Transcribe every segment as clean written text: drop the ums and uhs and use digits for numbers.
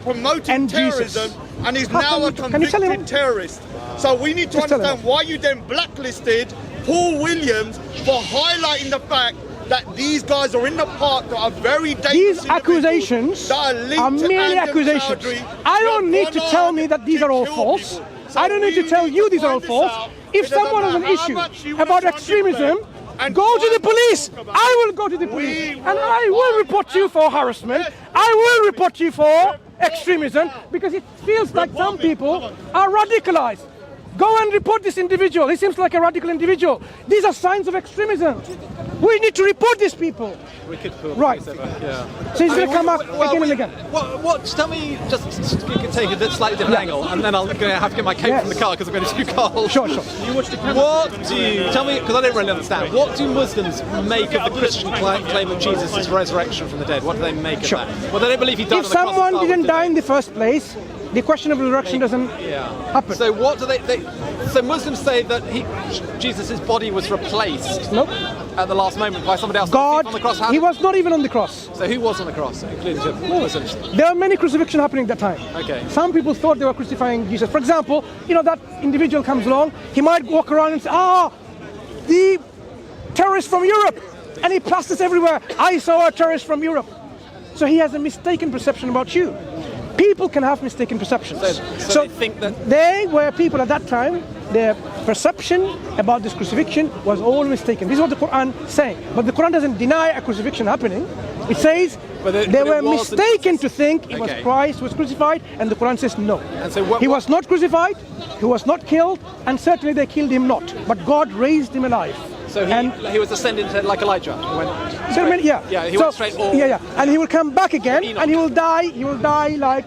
promoting terrorism and is now a convicted terrorist. So we need to understand why you then blacklisted Paul Williams for highlighting the fact that these guys are in the park that are very dangerous. These accusations are merely accusations. I don't need to tell me that these are all false. I don't need to tell you these are all false. If someone has an issue about extremism, go to the police. I will go to the police and I will report you for harassment. I will report you for extremism because it feels like some people are radicalized. Go and report this individual. He seems like a radical individual. These are signs of extremism. We need to report these people. We could pull right. Yeah. So he's going to come up again and again. Tell me, just you can take a slightly different angle, and then I'm going to have to get my cape from the car because I'm going to too cold. Sure. Tell me, because I don't really understand. What do Muslims make of the Christian claim of Jesus' resurrection from the dead? What do they make of that? Well, they don't believe he died on the cross. If someone didn't die in the first place, the question of resurrection doesn't happen. So what do they so Muslims say that Jesus' body was replaced at the last moment by somebody else on the cross. He was not even on the cross. So who was on the cross, including Muslims? There are many crucifixions happening at that time. Okay. Some people thought they were crucifying Jesus. For example, that individual comes along, he might walk around and say, the terrorist from Europe, and he plasters everywhere. I saw a terrorist from Europe. So he has a mistaken perception about you. People can have mistaken perceptions. So they think that they were people at that time, their perception about this crucifixion was all mistaken. This is what the Quran is saying. But the Quran doesn't deny a crucifixion happening. It says they were mistaken to think it was Christ who was crucified, and the Quran says no. And so he was not crucified, he was not killed, and certainly they killed him not. But God raised him alive. So he was ascended to like Elijah. He went straight forward. And he will come back again, and he will die like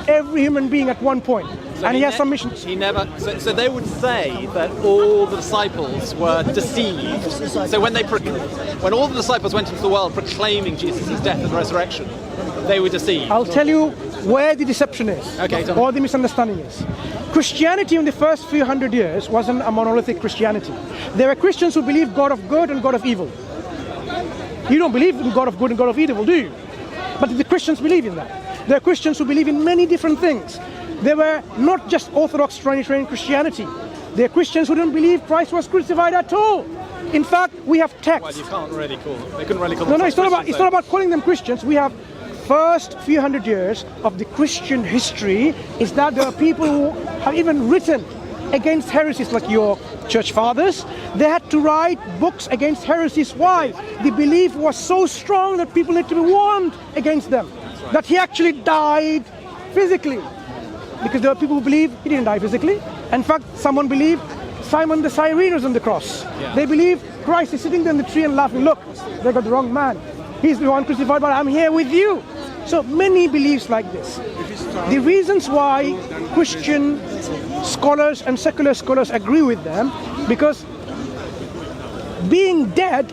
every human being at one point. So and he has some missions. He never. So they would say that all the disciples were deceived. So when all the disciples went into the world proclaiming Jesus' death and resurrection, they were deceived. I'll tell you where the deception is, or the misunderstanding is. Christianity in the first few hundred years wasn't a monolithic Christianity. There were Christians who believed God of good and God of evil. You don't believe in God of good and God of evil, do you? But the Christians believe in that. There are Christians who believe in many different things. They were not just Orthodox Trinitarian Christianity. There are Christians who don't believe Christ was crucified at all. In fact, we have texts. Well, you can't really call them. They couldn't really call them. No, it's not about calling them Christians. We have first few hundred years of the Christian history is that there are people who have even written against heresies like your church fathers. They had to write books against heresies. Why? The belief was so strong that people need to be warned against them. That he actually died physically. Because there are people who believe he didn't die physically. In fact, someone believed Simon the Cyrene was on the cross. They believe Christ is sitting there in the tree and laughing. Look, they got the wrong man. He's the one crucified, but I'm here with you. So many beliefs like this. The reasons why Christian scholars and secular scholars agree with them, because being dead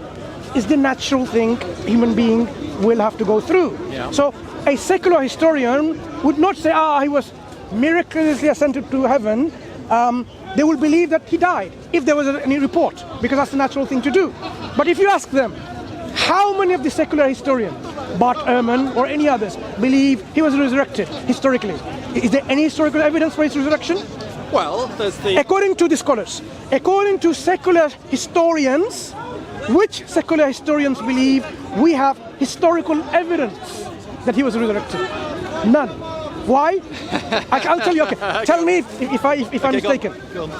is the natural thing a human being will have to go through. So a secular historian would not say, he was miraculously ascended to heaven. They will believe that he died if there was any report, because that's the natural thing to do. But if you ask them, how many of the secular historians, Bart Ehrman or any others, believe he was resurrected historically? Is there any historical evidence for his resurrection? Well, there's the... According to the scholars, according to secular historians, which secular historians believe we have historical evidence that he was resurrected? None. Why? I'll tell you. Okay, tell me if I'm mistaken. Go on.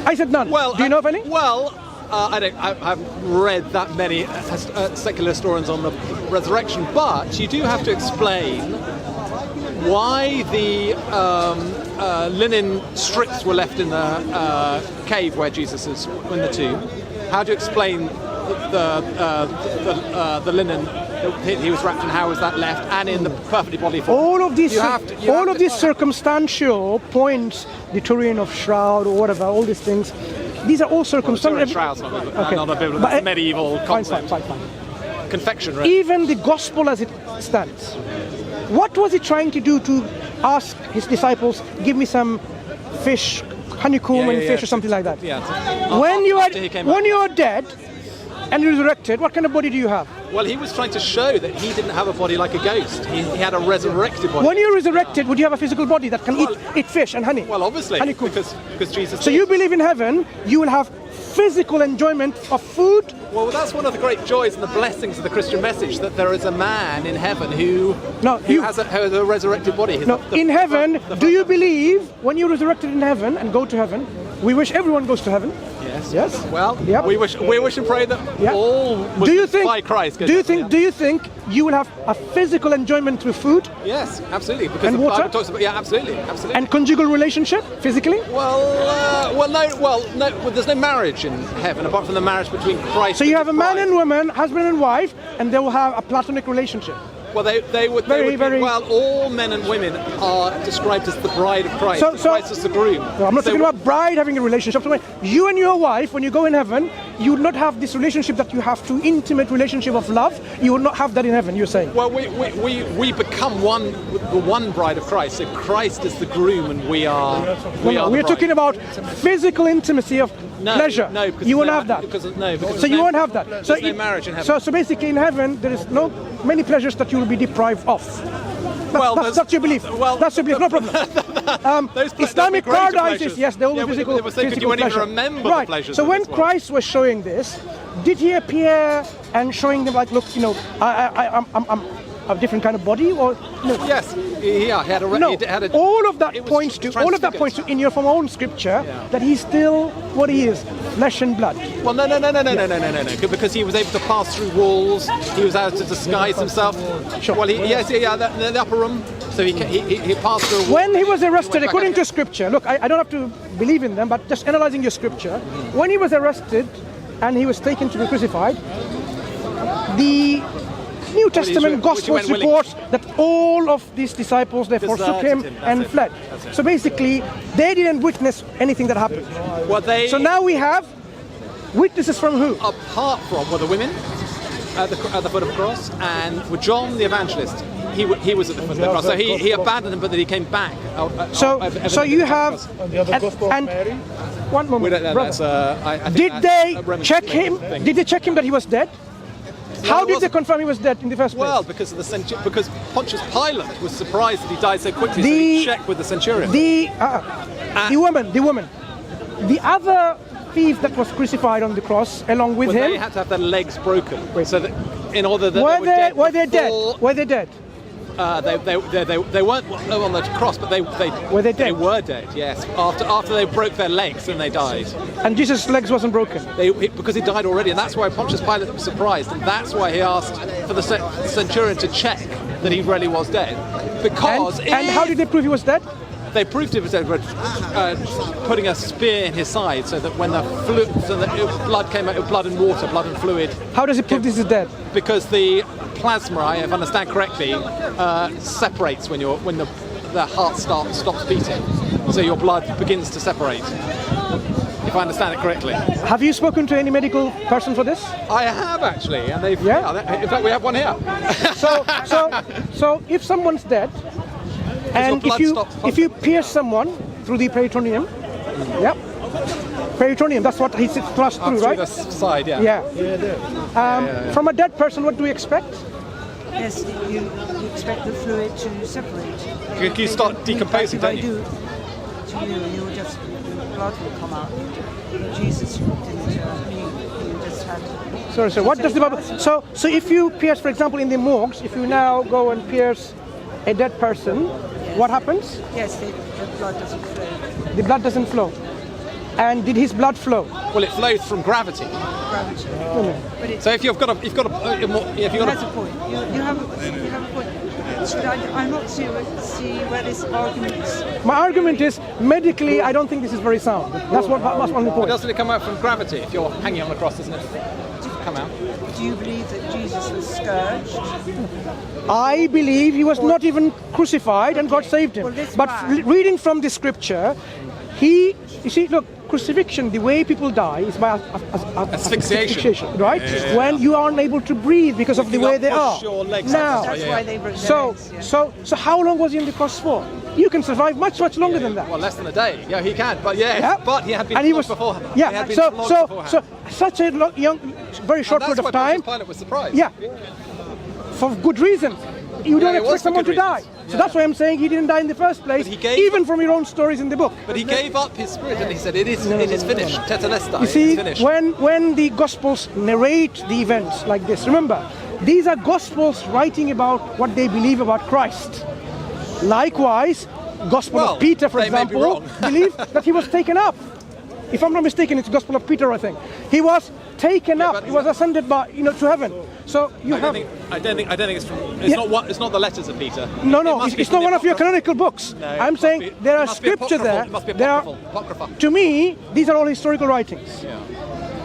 I said none. Well, do you know of any? Well, I haven't read that many secular historians on the resurrection, but you do have to explain why the linen strips were left in the cave where Jesus is in the tomb. How do you explain the linen that he was wrapped in? How was that left, and in the perfectly bodily form? All of these circumstantial points, the turning of shroud or whatever, all these things. These are all circumstantial. Shroud's not a biblical, that's a medieval concept. Fine. Confection, right? Even the gospel as it stands. What was he trying to do to ask his disciples, give me some fish, honeycomb and fish or something like that? Yeah. When you are dead and resurrected, what kind of body do you have? Well, he was trying to show that he didn't have a body like a ghost. He had a resurrected body. When you're resurrected, would you have a physical body that can eat fish and honey? Well, obviously, honeycomb. because Jesus. So you believe in heaven, you will have physical enjoyment of food. Well, that's one of the great joys and the blessings of the Christian message, that there is a man in heaven who has a resurrected body. In heaven, do you believe when you're resurrected in heaven and go to heaven? We wish everyone goes to heaven. Yes. Yes. Well, yep. we wish and pray that all by Christ. Do you think you will have a physical enjoyment through food? Yes, absolutely. Because and the water? Bible talks about absolutely. And conjugal relationship physically? No. There's no marriage in heaven apart from the marriage between Christ. So you have a man and woman, husband and wife, and they will have a platonic relationship. Well, they would well, all men and women are described as the bride of Christ. Christ is the groom. No, I'm not talking about bride having a relationship. You and your wife, when you go in heaven, you will not have this relationship that you have to, intimate relationship of love. You will not have that in heaven, you're saying. Well, we become the one bride of Christ. So Christ is the groom and we are we're talking about physical intimacy of pleasure. No, because you won't have that. So you won't have that. So no marriage in heaven. So basically in heaven there is no many pleasures that you will be deprived of. That's your belief. Well, that's your belief. No problem. Islamic paradises, yes, they will be physical. You won't even remember the pleasures. So when Christ was showing this, did he appear and showing them like, look, I'm a different kind of body, or no? Yes, he had a. All of that points to in your from own scripture that he's still what he is, flesh and blood. Well, no, because he was able to pass through walls. He was able to disguise himself. Sure. Well, the upper room. So he passed through a wall. When he was arrested, according to scripture, look, I don't have to believe in them, but just analyzing your scripture, when he was arrested and he was taken to be crucified, the New Testament Gospels reports that all of these disciples, they forsook him and fled. So basically, they didn't witness anything that happened. So now we have witnesses from who? Apart from the women at the foot of the cross, and with John the evangelist. He was at the foot of the cross. So he abandoned them, but then he came back. So you have and one moment, brother. Did they check him? Did they check him that he was dead? How did they confirm he was dead in the first place? Well, because Pontius Pilate was surprised that he died so quickly, so he checked with the centurion. The woman. The other thief that was crucified on the cross along with him. They had to have their legs broken. So that in order that were they dead? Were they dead? They weren't on the cross, but were they dead? They were dead. Yes. After they broke their legs, then they died. And Jesus' legs wasn't broken. Because he died already, and that's why Pontius Pilate was surprised, and that's why he asked for the centurion to check that he really was dead. Because and how did they prove he was dead? They proved it was dead by putting a spear in his side, so that when the blood came out, blood and water, blood and fluid. How does it prove this is dead? Because the plasma, if I understand correctly, separates when the heart stops beating. So your blood begins to separate. If I understand it correctly. Have you spoken to any medical person for this? I have actually, and they've. Yeah. In fact, we have one here. So if someone's dead. And if you pierce someone through the peritoneum, peritoneum, that's what he thrust through, right? Through the side, From a dead person, what do we expect? Yes, you expect the fluid to separate. You start decomposing, don't you? To you just, blood will come out. Jesus didn't, you just had... Sorry, so what does the Bible... So if you pierce, for example, in the morgues, if you now go and pierce a dead person, what happens? Yes, the blood doesn't flow. The blood doesn't flow. And did his blood flow? Well, it flows from gravity. So if you've got a That's a point. You have a point. But I'm not see where this argument is. My argument is medically, I don't think this is very sound. That's one of the point. Doesn't it come out from gravity? If you're hanging on the cross, doesn't it come out? Do you believe that Jesus was scourged? I believe he was not even crucified and God saved him. But reading from the scripture, you see, look, crucifixion, the way people die is by asphyxiation, right? Yeah. When you aren't able to breathe because of the way they are. Now, that's why they were so how long was he in the cross for? You can survive much longer than that. Well, less than a day. Yeah, he can. But but he had been flogged before. Yeah. So such a very short And period of that's why time. Pontius Pilate was surprised. Yeah, for good reason. You don't it was expect for someone to good die. reasons. So that's why I'm saying he didn't die in the first place, But he gave even up- from your own stories in the book. But he gave up his spirit and he said, it is finished. Tetelestai, You see, it's finished. when the Gospels narrate the events like this, remember, these are Gospels writing about what they believe about Christ. Likewise, Gospel Well, of Peter, for they may be example, wrong. believed that he was taken up. If I'm not mistaken, it's Gospel of Peter, I think. He was taken up. but- He was ascended by, to heaven. So you I have. don't think it's from. It's Yeah. not what. It's not the letters of Peter. No, It must be it's from not the one of your Apocrypha. canonical books. No, I'm it saying must be- there it are must be scripture there. apocryphal. It must be There are, apocrypha. to me, these are all historical writings. Yeah.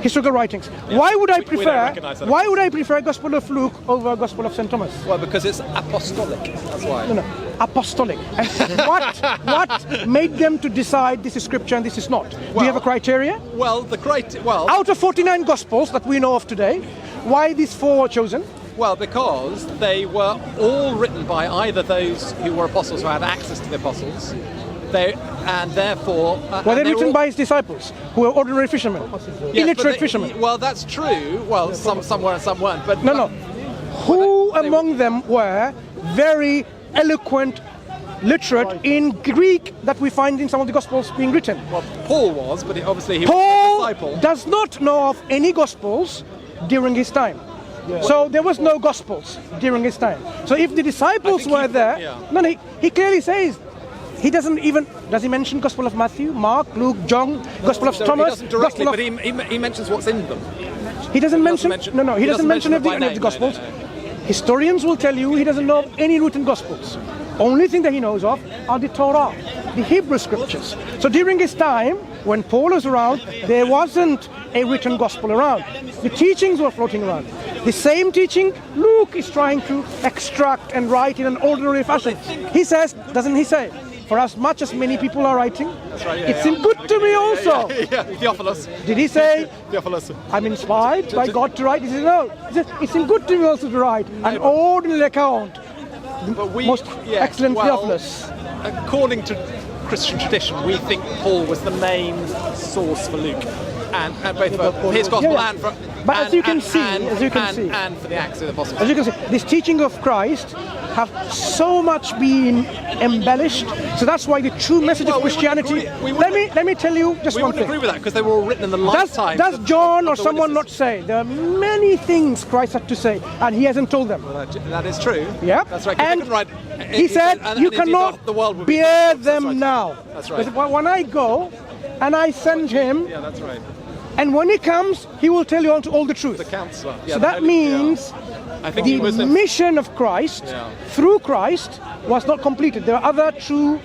Historical writings. Why would I We don't prefer? recognise that. Why would I prefer Gospel of Luke over Gospel of St. Thomas? Well, because it's apostolic. That's why. No, apostolic. And what made them to decide this is scripture and this is not? Do you have a criteria? Well, Out of 49 Gospels that we know of today, why these 4 were chosen? Well, because they were all written by either those who were apostles who had access to the apostles, and therefore Were they and written all- by his disciples, who were ordinary fishermen, Yes, illiterate but they- fishermen? Well, that's true. Well, some were and some weren't. But No. Who among them were very eloquent, literate in Greek that we find in some of the Gospels being written? Well, Paul was, but obviously he was Paul a disciple. does not know of any Gospels during his time. So there was no Gospels during his time. So if the disciples think were there, yeah. he clearly says, he doesn't even, does he mention Gospel of Matthew, Mark, Luke, John, Gospel of So Thomas? he doesn't directly, Gospel of, but he mentions what's in them. he doesn't mention, mention- he doesn't mention them by any of the name, no, Gospels. no. Historians will tell you he doesn't know of any written Gospels. Only thing that he knows of are the Torah, the Hebrew scriptures. So during his time, when Paul was around, there wasn't a written Gospel around. The teachings were floating around. The same teaching Luke is trying to extract and write in an ordinary fashion. He says, doesn't he say, for as much as many people are writing, it seemed good to me also. Yeah, Theophilus. Did he say, Theophilus. I'm inspired by God to write? He says, no. He says, it seemed good to me also to write an ordinary account. But Most excellent Theophilus. According to Christian tradition, we think Paul was the main source for Luke, and both for his gospel Yeah. and for. But as you can and- see, and- as you can and- see. and for the Acts of the Apostles. As you can see, this teaching of Christ have so much been embellished. So that's why the true message Well, of we wouldn't Christianity. agree- we wouldn't- Let me tell you just We one wouldn't thing. agree with that because they were all written in the lifetime. Does John or someone not say there are many things Christ had to say and he hasn't told them? That is true. Yeah. That's right. 'cause they And couldn't write- he said and you indeed cannot the world would be bear that's them right. now. That's right. Because when I go and I send him, Yeah, that's right. and when he comes, he will tell you all the truth. The counselor. Yeah, So the that Holy- means yeah. I think he the was mission of Christ through Christ was not completed. There are other true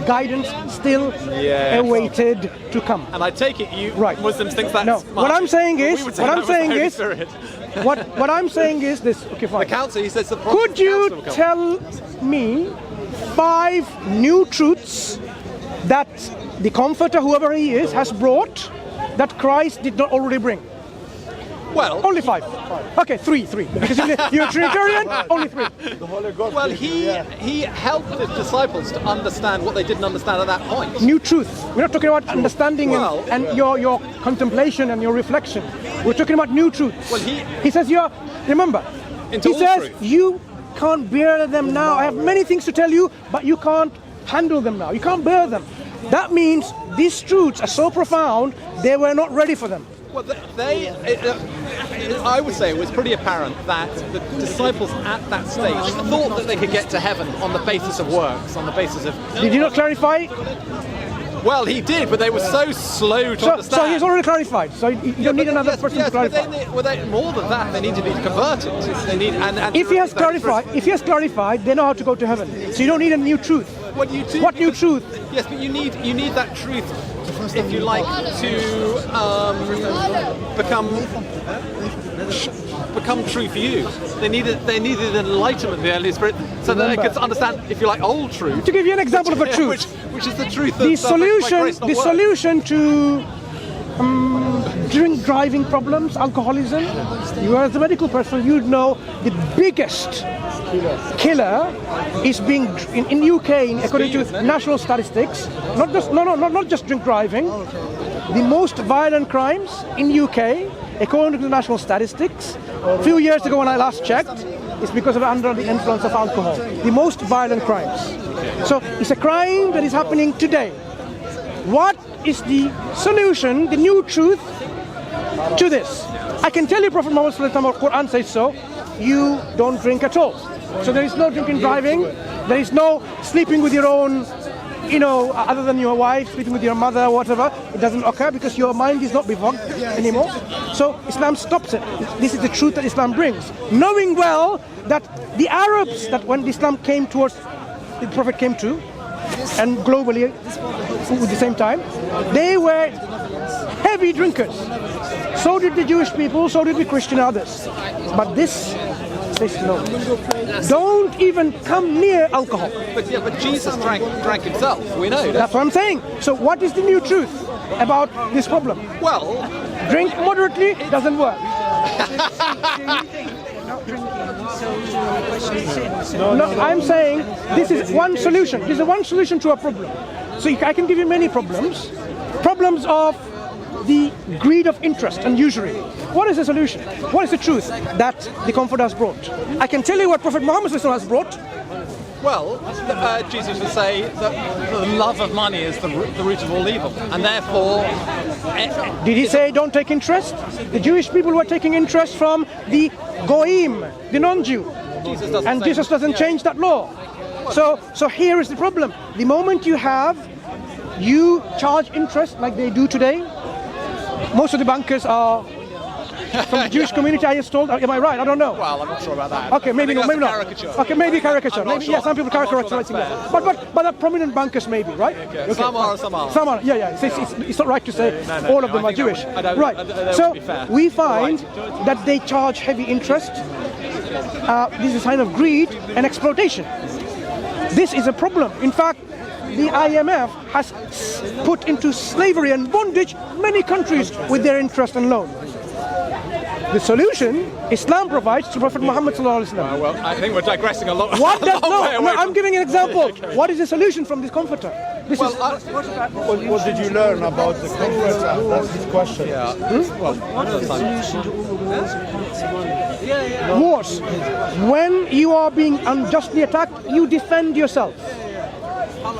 guidance still Yes. awaited to come. And I take it you Right. Muslims think that's No, what I'm saying is, Spirit. what I'm saying is this. Okay, fine. The council, he says the Could you Protestant council will come. tell me 5 new truths that the Comforter, whoever he is, has brought that Christ did not already bring? Well, Only 5. Okay, 3. Because you're a Trinitarian, only 3. well, he helped the disciples to understand what they didn't understand at that point. New truth. We're not talking about understanding Well- and your contemplation and your reflection. We're talking about new truths. Well, he says remember, Into he all says truth. you can't bear them now. I have many things to tell you, but you can't handle them now. You can't bear them. That means these truths are so profound, they were not ready for them. Well, I would say it was pretty apparent that the disciples at that stage thought that they could get to heaven on the basis of works, on the basis of. Did you not clarify? Well, he did, but they were so slow to understand. So he's already clarified. So you don't need another person to but clarify. more than that, they need to be converted. They need, and If he has clarified, they know how to go to heaven. So you don't need a new truth. What you do? What new truth? Yes, but you need that truth, if you like, to become true for you. They needed enlightenment, the Holy Spirit, so that they could understand, if you like, old truth. To give you an example of a truth, which is the truth. the of solution to drink driving problems, alcoholism. You are as a medical person, you'd know the biggest killer is being in UK, according to national statistics. Not just drink driving. The most violent crimes in UK according to the national statistics, a few years ago when I last checked, it's because of under the influence of alcohol. The most violent crimes. So it's a crime that is happening today. What is the solution, the new truth to this? I can tell you Prophet Muhammad sallallahu alaihi wasallam, Quran says so, you don't drink at all. So there is no drinking driving, there is no sleeping with your own, other than your wife, sleeping with your mother, whatever. It doesn't occur because your mind is not befogged anymore. So Islam stops it. This is the truth that Islam brings. Knowing well that the Arabs, that when Islam came towards, the Prophet came to, and globally at the same time, they were heavy drinkers. So did the Jewish people, so did the Christian others. But this says no. Don't even come near alcohol. But Jesus drank himself, we know. That's what I'm saying. So what is the new truth about this problem? Well, drink moderately doesn't work. No, I'm saying this is one solution. This is one solution to a problem. So I can give you many problems. Problems of the greed of interest and usury. What is the solution? What is the truth that the Comforter has brought? I can tell you what Prophet Muhammad has brought. Well, Jesus would say that the love of money is the root of all evil, and therefore... Did he say don't take interest? The Jewish people were taking interest from the Goyim, the non-Jew. Jesus doesn't change that law. So here is the problem. The moment you charge interest like they do today, most of the bankers are from the Jewish community, I was told. Am I right? I don't know. Well, I'm not sure about that. Okay, maybe not. Okay, maybe caricature. Maybe, sure. yeah, some people characterize it. But prominent bankers maybe, right? Okay. Some are, some aren't. Some are. Yeah. It's not right to say all of them are Jewish. Right. So we find that they charge heavy interest. This is a sign of greed and exploitation. This is a problem. In fact, the IMF has put into slavery and bondage many countries with their interest and loan. The solution Islam provides to Prophet Muhammad sallallahu alaihi wasallam. Well, I think we're digressing a lot. I'm giving an example. Okay. What is the solution from this Comforter? What did you learn about the Comforter? That's his question. Yeah. What is the solution to all the wars of Somalia? Wars. When you are being unjustly attacked, you defend yourself.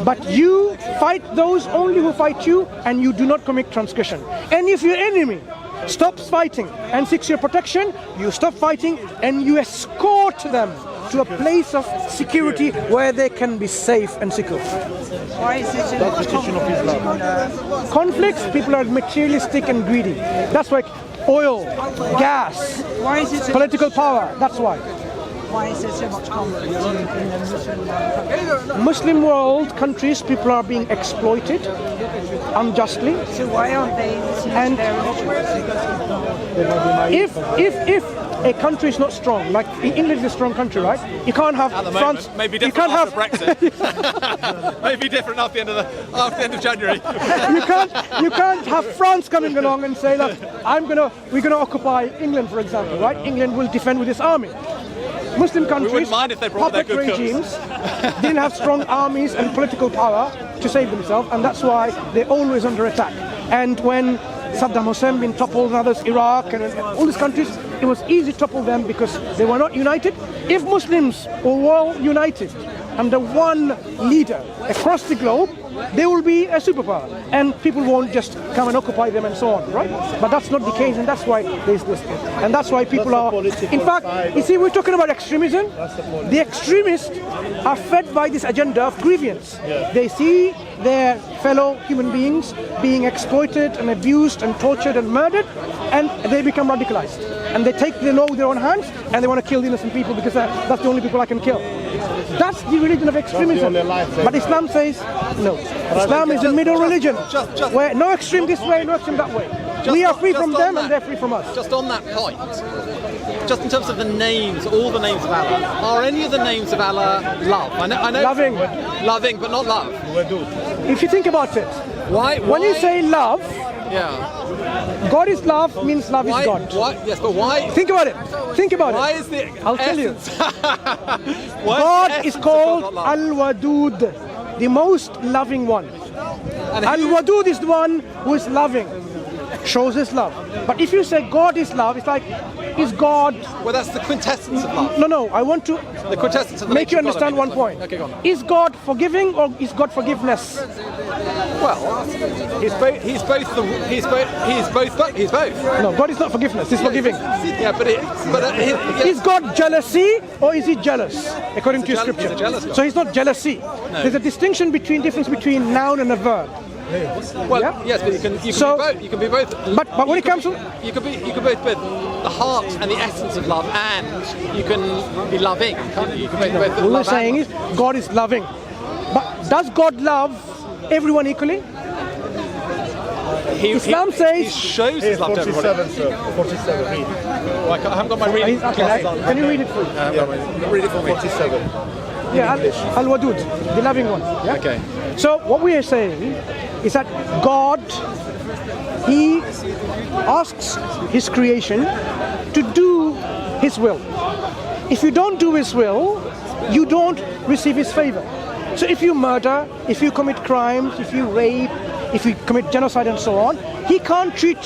But you fight those only who fight you, and you do not commit transgression. And if your enemy stops fighting and seeks your protection, you stop fighting and you escort them to a place of security where they can be safe and secure. Why is it a competition of Islam? Conflicts, people are materialistic and greedy. That's why oil, gas, political power, that's why. Why is there so much conflict in the Muslim countries? Muslim world countries, people are being exploited unjustly. So why aren't they listening to their religion? If a country is not strong, like England is a strong country, right? You can't have France. Maybe different after Brexit. Maybe different after the end of January. You can't have France coming along and say, look, we're gonna occupy England, for example, right? England will defend with its army. Muslim countries, puppet regimes, didn't have strong armies and political power to save themselves, and that's why they're always under attack. And when Saddam Hussein been toppled, and others, Iraq, and all these countries, it was easy to topple them because they were not united. If Muslims were well united under one leader across the globe, they will be a superpower, and people won't just come and occupy them and so on, right? But that's not the case, and that's why there's this, and that's why people are. In fact, you see, we're talking about extremism. The extremists are fed by this agenda of grievance. They see their fellow human beings being exploited and abused and tortured and murdered, and they become radicalized. And they take the law with their own hands, and they want to kill the innocent people because that's the only people I can kill. That's the religion of extremism. But Islam says no. Islam is a middle religion, where no extreme this way, no extreme that way. We are free from them, and they're free from us. Just on that point, just in terms of the names, all the names of Allah, are any of the names of Allah love? I know loving, but not love. If you think about it, when you say love, God is love means love is God. Yes, but why? Think about it. Why is the? I'll tell you. God is called Al-Wadud, the most loving one. Al-Wadud is the one who is loving. shows his love. But if you say God is love, it's like, is God... Well, that's the quintessence of love. No, I want to The quintessence of the make you nature of God, understand I mean, one point. Okay, go on. Is God forgiving or is God forgiveness? Well, he's both. No, God is not forgiveness, he's forgiving. Yeah, but Is God jealousy or is he jealous, according to your He's a scripture? jealous God. So he's not jealousy. There's a difference between noun and a verb. well, Yeah? yes, but you can So- be both. You can be both. But when it comes to... you can both be the heart and the essence of love, and you can be loving. Can't you? You can be both. What we're love saying and is God is loving. But does God love everyone equally? Islam says... he shows his love to everybody. 47, sir. 47. Well, I haven't got my reading glasses on. Can you read it for me? Read it for me. 47. Yeah, Al-Wadud, the loving one. Yeah? Okay. So what we are saying is that God, he asks his creation to do his will. If you don't do his will, you don't receive his favor. So if you murder, if you commit crimes, if you rape, if you commit genocide and so on, he can't treat